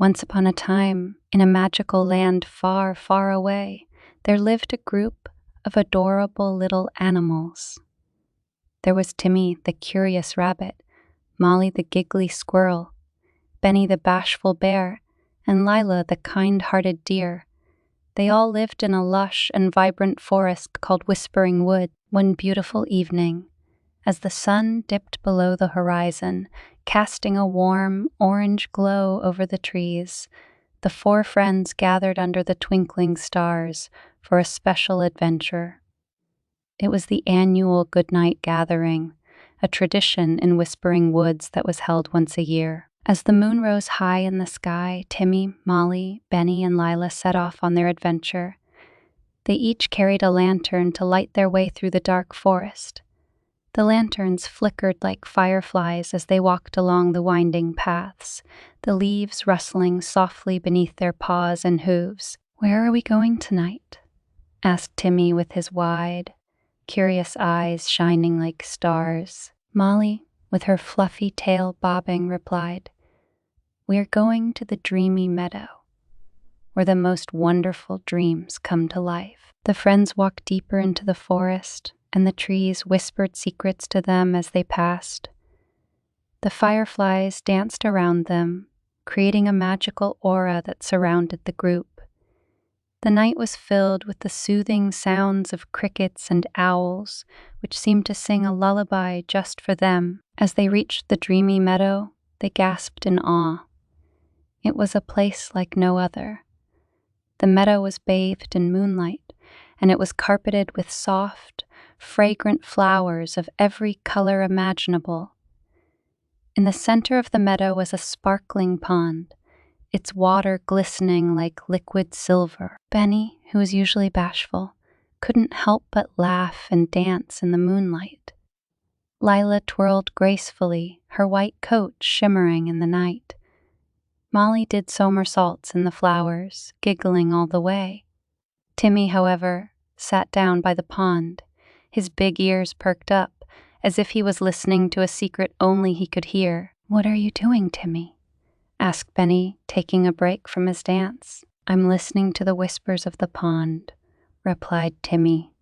Once upon a time, in a magical land far, far away, there lived a group of adorable little animals. There was Timmy, the curious rabbit, Molly, the giggly squirrel, Benny, the bashful bear, and Lila, the kind-hearted deer. They all lived in a lush and vibrant forest called Whispering Wood. One beautiful evening, as the sun dipped below the horizon, casting a warm orange glow over the trees, the four friends gathered under the twinkling stars for a special adventure. It was the annual Goodnight Gathering, a tradition in Whispering Woods that was held once a year. As the moon rose high in the sky, Timmy, Molly, Benny, and Lila set off on their adventure. They each carried a lantern to light their way through the dark forest. The lanterns flickered like fireflies as they walked along the winding paths, the leaves rustling softly beneath their paws and hooves. "Where are we going tonight?" asked Timmy with his wide, curious eyes shining like stars. Molly, with her fluffy tail bobbing, replied, "We are going to the dreamy meadow, where the most wonderful dreams come to life." The friends walked deeper into the forest, and the trees whispered secrets to them as they passed. The fireflies danced around them, creating a magical aura that surrounded the group. The night was filled with the soothing sounds of crickets and owls, which seemed to sing a lullaby just for them. As they reached the dreamy meadow, they gasped in awe. It was a place like no other. The meadow was bathed in moonlight, and it was carpeted with soft, fragrant flowers of every color imaginable. In the center of the meadow was a sparkling pond, its water glistening like liquid silver. Benny, who was usually bashful, couldn't help but laugh and dance in the moonlight. Lila twirled gracefully, her white coat shimmering in the night. Molly did somersaults in the flowers, giggling all the way. Timmy, however, sat down by the pond, his big ears perked up, as if he was listening to a secret only he could hear. "What are you doing, Timmy?" asked Benny, taking a break from his dance. "I'm listening to the whispers of the pond," replied Timmy.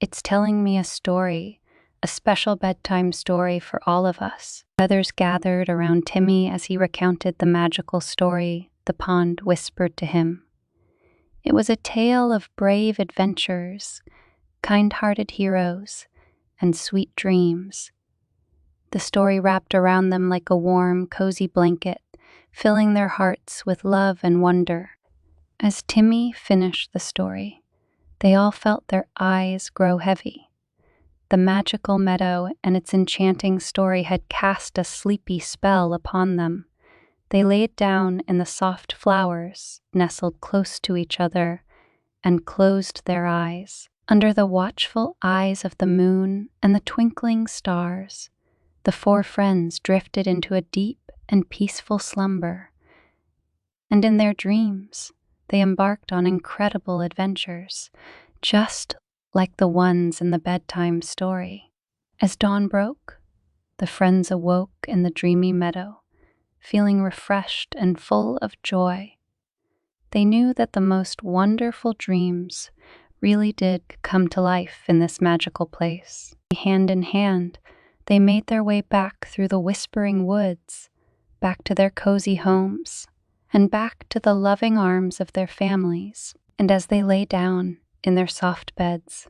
"It's telling me a story, a special bedtime story for all of us." Others gathered around Timmy as he recounted the magical story the pond whispered to him. It was a tale of brave adventures, kind-hearted heroes, and sweet dreams. The story wrapped around them like a warm, cozy blanket, filling their hearts with love and wonder. As Timmy finished the story, they all felt their eyes grow heavy. The magical meadow and its enchanting story had cast a sleepy spell upon them. They laid down in the soft flowers, nestled close to each other, and closed their eyes. Under the watchful eyes of the moon and the twinkling stars, the four friends drifted into a deep and peaceful slumber. And in their dreams, they embarked on incredible adventures, just like the ones in the bedtime story. As dawn broke, the friends awoke in the dreamy meadow, feeling refreshed and full of joy. They knew that the most wonderful dreams really did come to life in this magical place. Hand in hand, they made their way back through the Whispering Woods, back to their cozy homes, and back to the loving arms of their families. And as they lay down in their soft beds,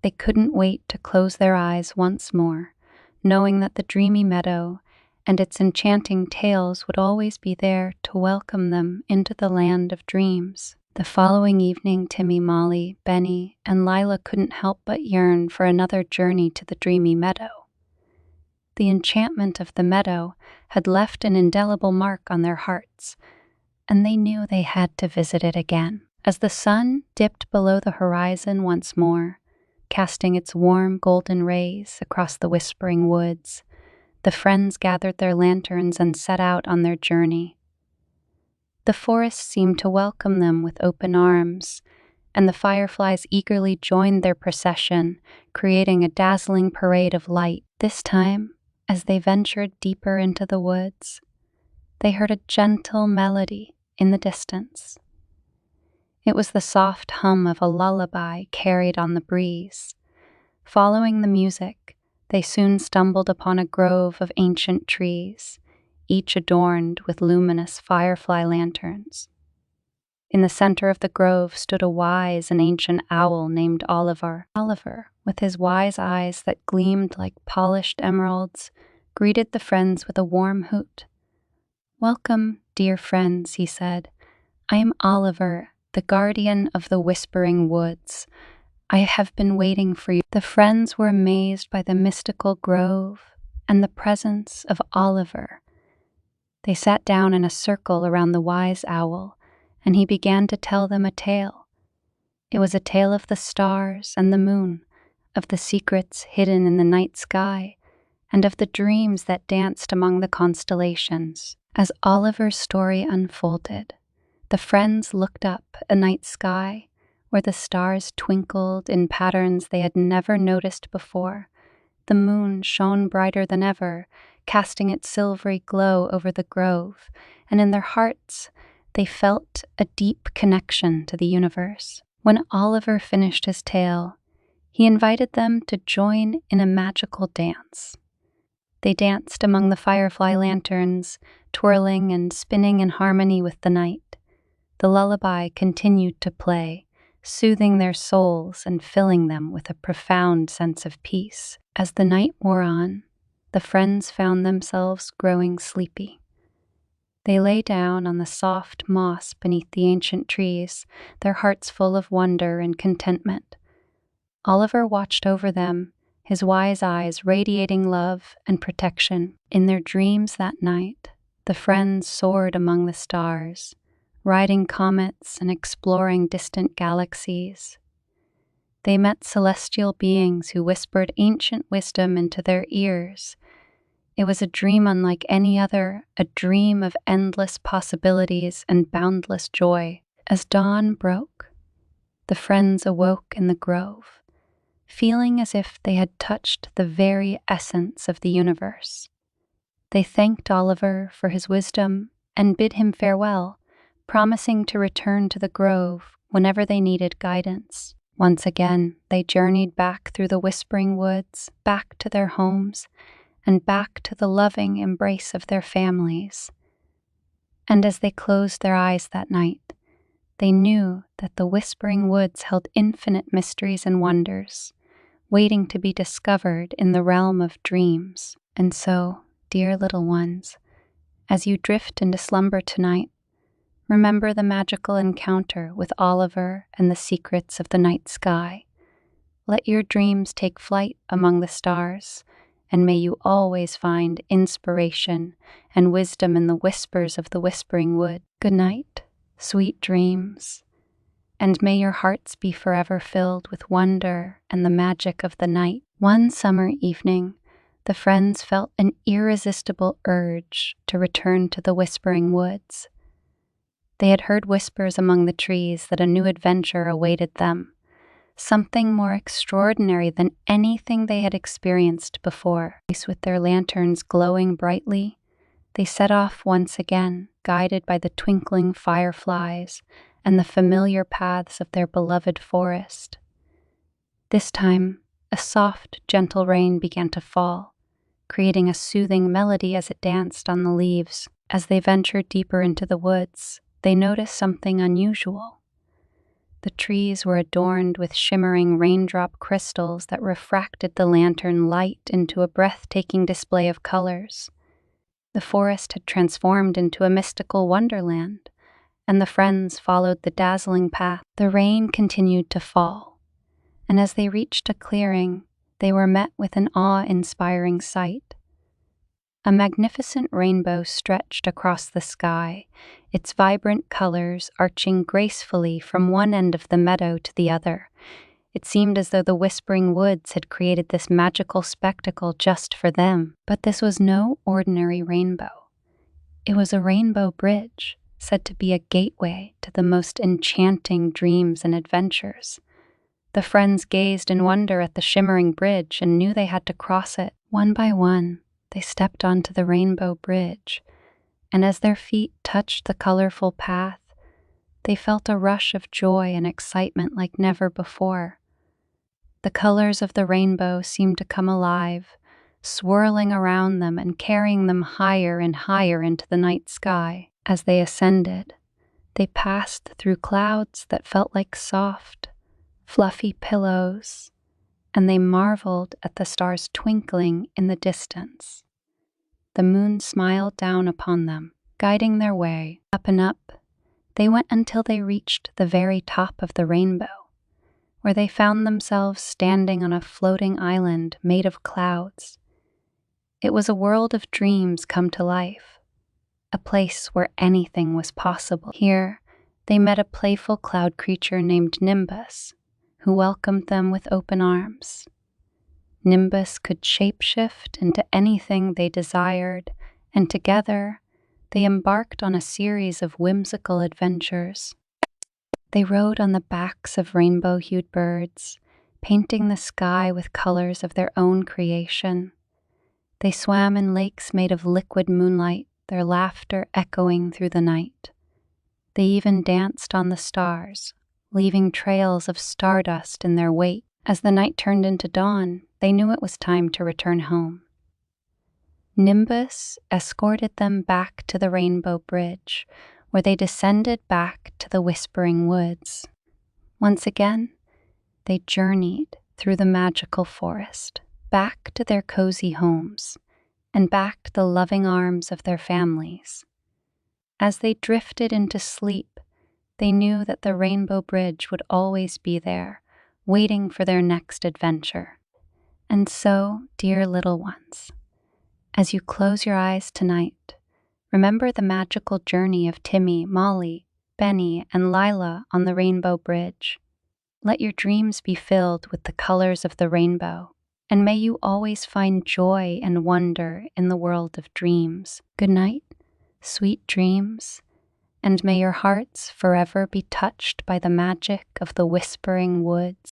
they couldn't wait to close their eyes once more, knowing that the dreamy meadow and its enchanting tales would always be there to welcome them into the land of dreams. The following evening, Timmy, Molly, Benny, and Lila couldn't help but yearn for another journey to the dreamy meadow. The enchantment of the meadow had left an indelible mark on their hearts, and they knew they had to visit it again. As the sun dipped below the horizon once more, casting its warm golden rays across the Whispering Woods, the friends gathered their lanterns and set out on their journey. The forest seemed to welcome them with open arms, and the fireflies eagerly joined their procession, creating a dazzling parade of light. This time, as they ventured deeper into the woods, they heard a gentle melody in the distance. It was the soft hum of a lullaby carried on the breeze. Following the music, they soon stumbled upon a grove of ancient trees, each adorned with luminous firefly lanterns. In the center of the grove stood a wise and ancient owl named Oliver. Oliver, with his wise eyes that gleamed like polished emeralds, greeted the friends with a warm hoot. "Welcome, dear friends," he said. "I am Oliver, the guardian of the Whispering Woods. I have been waiting for you." The friends were amazed by the mystical grove and the presence of Oliver. They sat down in a circle around the wise owl, and he began to tell them a tale. It was a tale of the stars and the moon, of the secrets hidden in the night sky, and of the dreams that danced among the constellations. As Oliver's story unfolded, the friends looked up a night sky where the stars twinkled in patterns they had never noticed before. The moon shone brighter than ever, casting its silvery glow over the grove, and in their hearts they felt a deep connection to the universe. When Oliver finished his tale, he invited them to join in a magical dance. They danced among the firefly lanterns, twirling and spinning in harmony with the night. The lullaby continued to play, soothing their souls and filling them with a profound sense of peace. As the night wore on, the friends found themselves growing sleepy. They lay down on the soft moss beneath the ancient trees, their hearts full of wonder and contentment. Oliver watched over them, his wise eyes radiating love and protection. In their dreams that night, the friends soared among the stars, riding comets and exploring distant galaxies. They met celestial beings who whispered ancient wisdom into their ears. It was a dream unlike any other, a dream of endless possibilities and boundless joy. As dawn broke, the friends awoke in the grove, feeling as if they had touched the very essence of the universe. They thanked Oliver for his wisdom and bid him farewell, promising to return to the grove whenever they needed guidance. Once again, they journeyed back through the Whispering Woods, back to their homes, and back to the loving embrace of their families. And as they closed their eyes that night, they knew that the Whispering Woods held infinite mysteries and wonders, waiting to be discovered in the realm of dreams. And so, dear little ones, as you drift into slumber tonight, remember the magical encounter with Oliver and the secrets of the night sky. Let your dreams take flight among the stars, and may you always find inspiration and wisdom in the whispers of the Whispering Wood. Good night, sweet dreams, and may your hearts be forever filled with wonder and the magic of the night. One summer evening, the friends felt an irresistible urge to return to the Whispering Woods. They had heard whispers among the trees that a new adventure awaited them, something more extraordinary than anything they had experienced before. With their lanterns glowing brightly, they set off once again, guided by the twinkling fireflies and the familiar paths of their beloved forest. This time, a soft, gentle rain began to fall, creating a soothing melody as it danced on the leaves. As they ventured deeper into the woods, they noticed something unusual. The trees were adorned with shimmering raindrop crystals that refracted the lantern light into a breathtaking display of colors. The forest had transformed into a mystical wonderland, and the friends followed the dazzling path. The rain continued to fall, and as they reached a clearing, they were met with an awe-inspiring sight. A magnificent rainbow stretched across the sky, its vibrant colors arching gracefully from one end of the meadow to the other. It seemed as though the Whispering Woods had created this magical spectacle just for them. But this was no ordinary rainbow. It was a rainbow bridge, said to be a gateway to the most enchanting dreams and adventures. The friends gazed in wonder at the shimmering bridge and knew they had to cross it. One by one, they stepped onto the rainbow bridge, and as their feet touched the colorful path, they felt a rush of joy and excitement like never before. The colors of the rainbow seemed to come alive, swirling around them and carrying them higher and higher into the night sky. As they ascended, they passed through clouds that felt like soft, fluffy pillows, and they marveled at the stars twinkling in the distance. The moon smiled down upon them, guiding their way. Up and up, they went until they reached the very top of the rainbow, where they found themselves standing on a floating island made of clouds. It was a world of dreams come to life, a place where anything was possible. Here, they met a playful cloud creature named Nimbus, who welcomed them with open arms. Nimbus could shapeshift into anything they desired, and together, they embarked on a series of whimsical adventures. They rode on the backs of rainbow-hued birds, painting the sky with colors of their own creation. They swam in lakes made of liquid moonlight, their laughter echoing through the night. They even danced on the stars, leaving trails of stardust in their wake. As the night turned into dawn, they knew it was time to return home. Nimbus escorted them back to the Rainbow Bridge, where they descended back to the Whispering Woods. Once again, they journeyed through the magical forest, back to their cozy homes, and back to the loving arms of their families. As they drifted into sleep, they knew that the Rainbow Bridge would always be there, waiting for their next adventure. And so, dear little ones, as you close your eyes tonight, remember the magical journey of Timmy, Molly, Benny, and Lila on the Rainbow Bridge. Let your dreams be filled with the colors of the rainbow, and may you always find joy and wonder in the world of dreams. Good night, sweet dreams, and may your hearts forever be touched by the magic of the Whispering Woods.